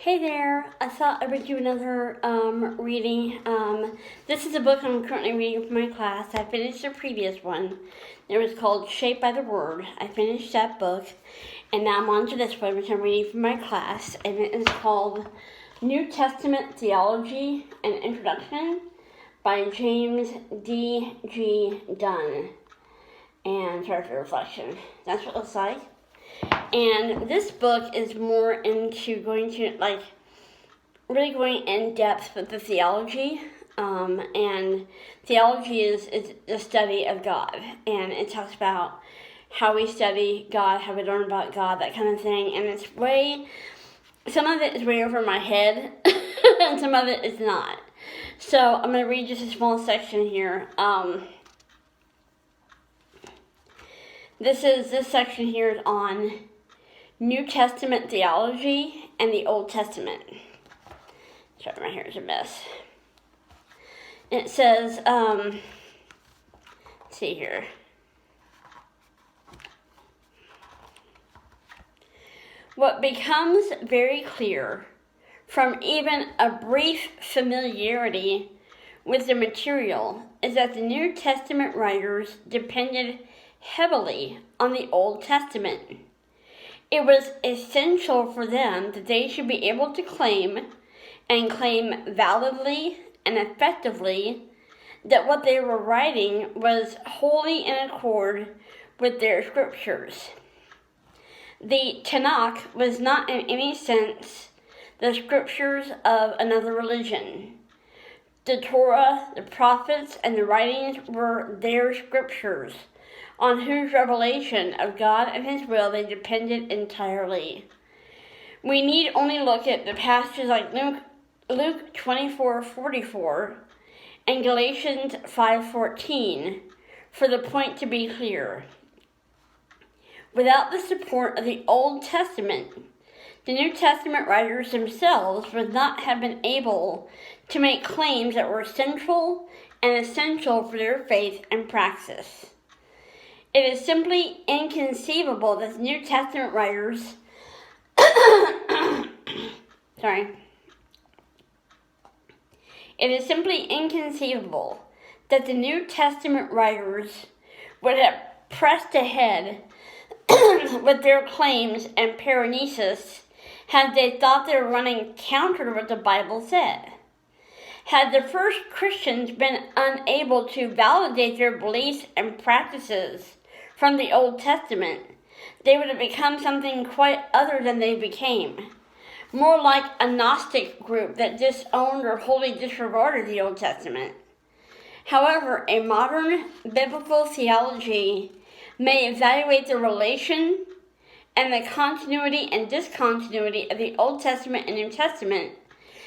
Hey there, I thought I would do another reading. This is a book I'm currently reading for my class. I finished the previous one. It was called Shaped by the Word. I finished that book, and now I'm on to this one, which I'm reading for my class, and it is called New Testament Theology, an Introduction by James D.G. Dunn. And sorry for reflection. That's what it looks like. And this book is more into really going in depth with the theology. And theology is the study of God. And it talks about how we study God, how we learn about God, that kind of thing. And some of it is way over my head, and some of it is not. So I'm going to read just a small section here. This section here is on New Testament theology and the Old Testament. Sorry, my hair is a mess. It says, let's see here. What becomes very clear from even a brief familiarity with the material is that the New Testament writers depended heavily on the Old Testament. It was essential for them that they should be able to claim validly and effectively that what they were writing was wholly in accord with their scriptures. The Tanakh was not in any sense the scriptures of another religion. The Torah, the prophets, and the writings were their scriptures, on whose revelation of God and His will they depended entirely. We need only look at the passages like Luke 24:44 and Galatians 5:14 for the point to be clear. Without the support of the Old Testament, the New Testament writers themselves would not have been able to make claims that were central and essential for their faith and praxis. It is simply inconceivable that the New Testament writers It is simply inconceivable that the New Testament writers would have pressed ahead with their claims and paranesis had they thought they were running counter to what the Bible said. Had the first Christians been unable to validate their beliefs and practices from the Old Testament, they would have become something quite other than they became, more like a Gnostic group that disowned or wholly disregarded the Old Testament. However, a modern biblical theology may evaluate the relation and the continuity and discontinuity of the Old Testament and New Testament.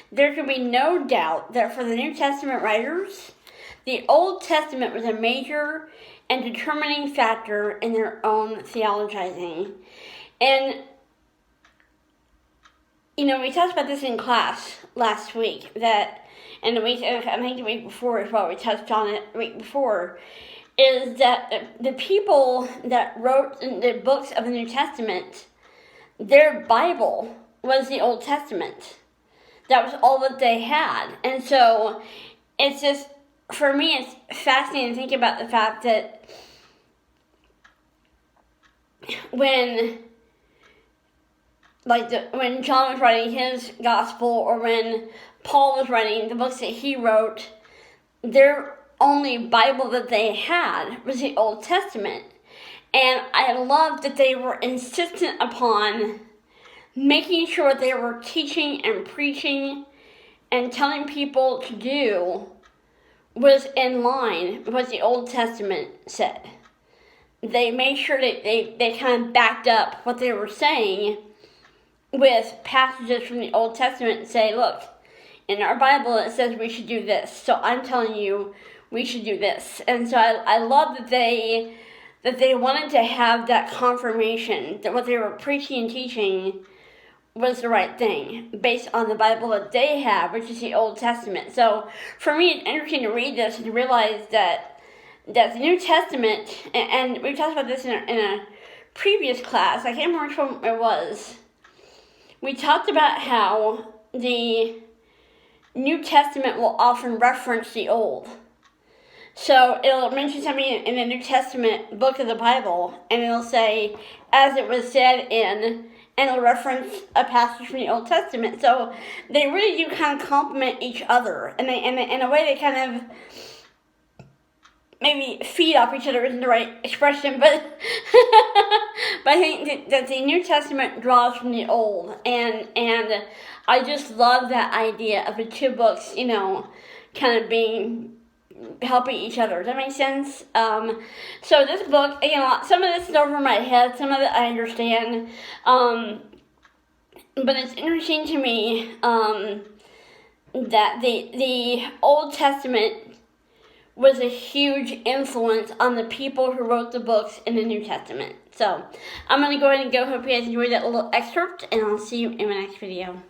There can be no doubt that for the New Testament writers, the Old Testament was a major and determining factor in their own theologizing. And, we talked about this in class last week, I think the week before as well, we touched on it the week before, is that the people that wrote the books of the New Testament, their Bible was the Old Testament. That was all that they had. And so it's just, for me, it's fascinating to think about the fact that when John was writing his gospel, or when Paul was writing the books that he wrote, their only Bible that they had was the Old Testament. And I love that they were insistent upon making sure what they were teaching and preaching and telling people to do was in line with what the Old Testament said. They made sure that they kind of backed up what they were saying with passages from the Old Testament and say, look, in our Bible it says we should do this, so I'm telling you we should do this. And so I love that they wanted to have that confirmation that what they were preaching and teaching was the right thing based on the Bible that they have, which is the Old Testament. So for me, it's interesting to read this and to realize that the New Testament, and we talked about this in a previous class, I can't remember which one it was, we talked about how the New Testament will often reference the Old. So it'll mention something in the New Testament book of the Bible, and it'll say, as it was said in, and it'll reference a passage from the Old Testament. So they really do kind of complement each other, and in a way they kind of maybe feed off each other isn't the right expression, but but I think that the New Testament draws from the Old, and I just love that idea of the two books, kind of helping each other. Does that make sense? So this book, some of this is over my head, some of it I understand, but it's interesting to me that the Old Testament was a huge influence on the people who wrote the books in the New Testament. So I'm going to go ahead and go. Hope you guys enjoyed that little excerpt, and I'll see you in my next video.